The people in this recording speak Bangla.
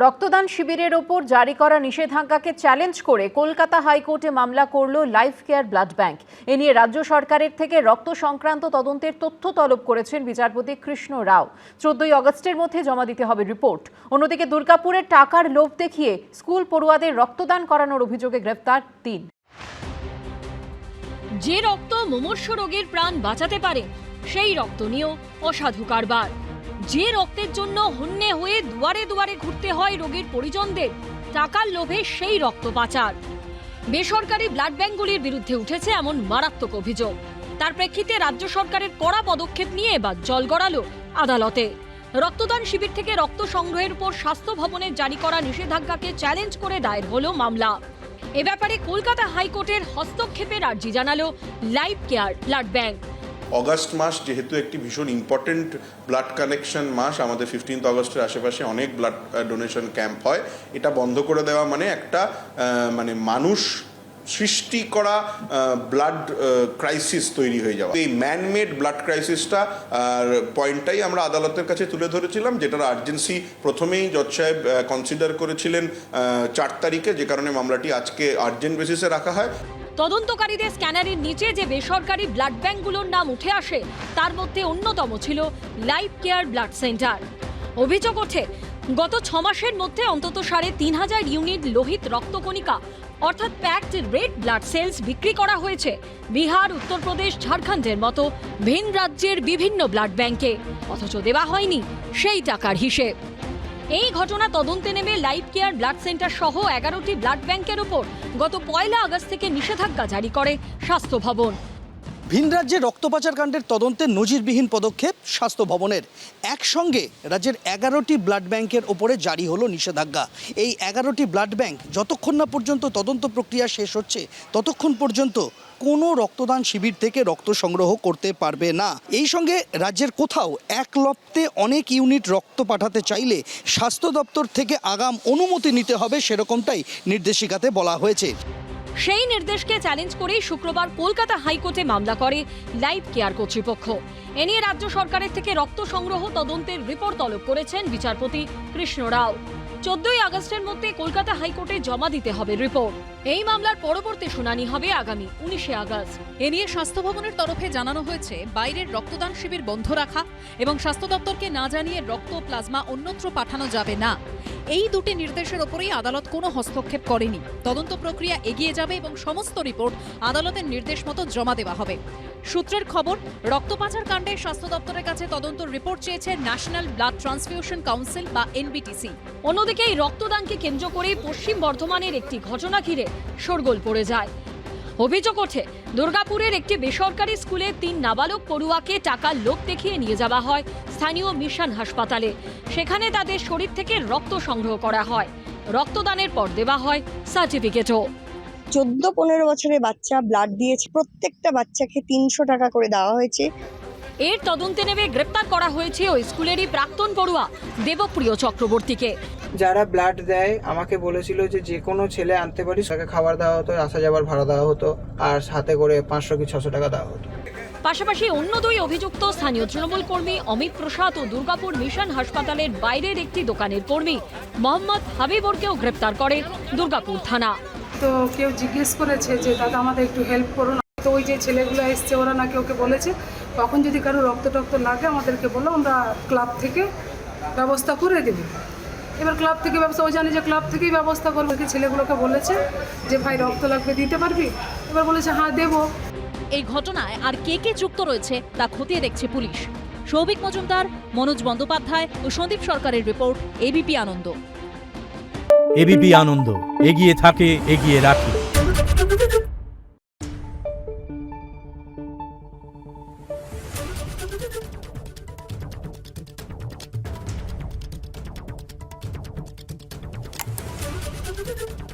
রক্তদান শিবিরের ওপর জারি করা নিষেধাজ্ঞাকে চ্যালেঞ্জ করে কলকাতা হাইকোর্টে মামলা করল লাইফ কেয়ার ব্লাড ব্যাংক। এ নিয়ে রাজ্য সরকারের থেকে রক্ত সংক্রান্ত তদন্তের তথ্য তলব করেছেন বিচারপতি কৃষ্ণ রাও। 14ই আগস্টের মধ্যে জমা দিতে হবে রিপোর্ট। অন্যদিকে দুর্গাপুরে টাকার লোভ দেখিয়ে স্কুল পড়ুয়াদের রক্তদান করানোর অভিযোগে গ্রেফতার 3। যে রক্ত মুমূর্ষু রোগীর প্রাণ বাঁচাতে পারে সেই রক্ত নিয়েও অসাধু কারবার। যে রক্তের জন্য হন্যে হয়ে দুয়ারে দুয়ারে ঘুরতে হয় রোগীর পরিজনদের, টাকার লোভে সেই রক্ত পাচার। বেসরকারি ব্লাড ব্যাংকগুলির বিরুদ্ধে উঠেছে এমন মারাত্মক অভিযোগ। তার প্রেক্ষিতে রাজ্য সরকারের কড়া পদক্ষেপ নিয়ে এবার জল গড়ালো আদালতে। রক্তদান শিবির থেকে রক্ত সংগ্রহের উপর স্বাস্থ্য ভবনের জারি করা নিষেধাজ্ঞাকে চ্যালেঞ্জ করে দায়ের হলো মামলা। এ ব্যাপারে কলকাতা হাইকোর্টের হস্তক্ষেপের আর্জি জানালো life care blood bank. August মাস যেহেতু একটি ভীষণ ইম্পর্টেন্ট ব্লাড কালেকশন মাস, আমাদের 15 আগস্টের আশেপাশে অনেক ব্লাড ডোনেশন ক্যাম্প হয়, এটা বন্ধ করে দেওয়া মানে একটা মানুষ সৃষ্টি করা ব্লাড ক্রাইসিস তৈরি হয়ে যাওয়া। এই ম্যানমেড ব্লাড ক্রাইসিসটা পয়েন্টটাই আমরা আদালতের কাছে তুলে ধরেছিলাম, যেটার আর্জেন্সি প্রথমেই জজ সাহেব কনসিডার করেছিলেন 4 তারিখে, যে কারণে মামলাটি আজকে আর্জেন্ট বেসিসে রাখা হয়। তদন্তকারীদের স্ক্যানারের নিচে যে বেসরকারি ব্লাড ব্যাংকগুলোর নাম উঠে আসে তার মধ্যে অন্যতম ছিল লাইফ কেয়ার ব্লাড সেন্টার। অভিযোগ ওঠে গত 6 মাসের মধ্যে অন্তত 3,500 ইউনিট লোহিত রক্তকণিকা অর্থাৎ প্যাকড রেড ব্লাড সেলস বিক্রি করা হয়েছে বিহার, উত্তরপ্রদেশ, ঝাড়খণ্ডের মতো ভিন রাজ্যের বিভিন্ন ব্লাড ব্যাংকে, অথচ দেওয়া হয়নি সেই টাকার হিসেব। এই ঘটনা তদন্তে নেমে লাইফ কেয়ার ব্লাড সেন্টার সহ 11টি ব্লাড ব্যাংকের উপর গত 1 আগস্ট থেকে নিষেধাজ্ঞা জারি করে স্বাস্থ্য ভবন। ভিন রাজ্যে রক্ত পাচার কাণ্ডের তদন্তে নজিরবিহীন পদক্ষেপ স্বাস্থ্য ভবনের। একসঙ্গে রাজ্যের 11টি ব্লাড ব্যাংকের ওপরে জারি হলো নিষেধাজ্ঞা। এই 11টি ব্লাড ব্যাংক যতক্ষণ না পর্যন্ত তদন্ত প্রক্রিয়া শেষ হচ্ছে ততক্ষণ পর্যন্ত কোনো রক্তদান শিবির থেকে রক্ত সংগ্রহ করতে পারবে না। এই সঙ্গে রাজ্যের কোথাও এক লপ্তে অনেক ইউনিট রক্ত পাঠাতে চাইলে স্বাস্থ্য দপ্তর থেকে আগাম অনুমতি নিতে হবে, সেরকমটাই নির্দেশিকাতে বলা হয়েছে। সেই নির্দেশকে চ্যালেঞ্জ করেই শুক্রবার কলকাতা হাইকোর্টে মামলা করে লাইফ কেয়ার কর্তৃপক্ষ। এ নিয়ে রাজ্য সরকারের থেকে রক্ত সংগ্রহ তদন্তের রিপোর্ট তলব করেছেন বিচারপতি কৃষ্ণ রাও। 14ই আগস্টের মধ্যে কলকাতা হাইকোর্টে জমা দিতে হবে রিপোর্ট। এই মামলার পরবর্তী শুনানি হবে আগামী 19শে আগস্ট। এ নিয়ে স্বাস্থ্য ভবনের তরফে জানানো হয়েছে বাইরের রক্তদান শিবির বন্ধ রাখা এবং স্বাস্থ্য দপ্তরকে না জানিয়ে রক্ত প্লাজমা অন্যত্র পাঠানো যাবে না। এই দুটি নির্দেশের ওপরেই আদালত কোনো হস্তক্ষেপ করেনি। তদন্ত প্রক্রিয়া এগিয়ে যাবে এবং সমস্ত রিপোর্ট আদালতের নির্দেশ মতো জমা দেওয়া হবে। সূত্রের খবর, রক্ত পাচার কাণ্ডে স্বাস্থ্য দপ্তরের কাছে তদন্ত রিপোর্ট চেয়েছে ন্যাশনাল ব্লাড ট্রান্সফিউশন কাউন্সিল বা এনবিটিসি। অন্যদিকে এই রক্তদানকে কেন্দ্র করে পশ্চিম বর্ধমানের একটি ঘটনা ঘিরে শোরগোল পড়ে যায়। অভিযোগ ওঠে দুর্গাপুরের একটি বেসরকারি স্কুলে 3 নাবালক পড়ুয়াকে টাকার লোভ দেখিয়ে নিয়ে যাওয়া হয় স্থানীয় মিশন হাসপাতালে। সেখানে তাদের শরীর থেকে রক্ত সংগ্রহ করা হয়। রক্তদানের পর দেওয়া হয় সার্টিফিকেটও। 14-15 বছরের বাচ্চা ব্লাড দিয়েছে, প্রত্যেকটা বাচ্চাকে 300 টাকা করে দেওয়া হয়েছে। এর তদন্তে নেমে গ্রেপ্তার করা হয়েছে ওই স্কুলেরই প্রাক্তন পড়ুয়া দেবপ্রিয় চক্রবর্তীকে। যারা ব্লাড দেয় আমাকে বলেছিল যে কোনো ছেলে আনতে পারিস, তাকে খাবার দেওয়া হতো, আসা যাবার ভাড়া দেওয়া হতো, আর সাথে করে 500 কি 600 টাকা দেওয়া হতো। পাশাপাশি অন্য 2 অভিযুক্ত স্থানীয় তৃণমূল কর্মী অমিত প্রসাদ ও দুর্গাপুর মিশন হাসপাতালের বাইরের একটি দোকানের কর্মী মোহাম্মদ হাবিবুরকেও গ্রেপ্তার করে দুর্গাপুর থানা। তো কেউ জিজ্ঞেস করেছে যে দাদা আমাদের একটু হেল্প করুন, তো ওই যে ছেলেগুলো এসছে ওরা নাকি ওকে বলেছে তখন যদি কারো রক্ত লাগে আমাদেরকে বলো, আমরা ক্লাব থেকে ব্যবস্থা করে দেব। এবার ক্লাব থেকে ব্যবস্থা, ওই জানি যে ক্লাব থেকেই ব্যবস্থা করবে। কি ছেলেগুলোকে বলেছে যে ভাই রক্ত লাগবে, দিতে পারবি? এবার বলেছে হ্যাঁ দেবো। এই ঘটনায় আর কে যুক্ত রয়েছে তা খতিয়ে দেখছে পুলিশ। সৌভিক মজুমদার, মনোজ বন্দ্যোপাধ্যায় ও সন্দীপ সরকারের রিপোর্ট, এবিপি আনন্দ। এবিপি আনন্দ, এগিয়ে থাকে, এগিয়ে রাখে। Thank you.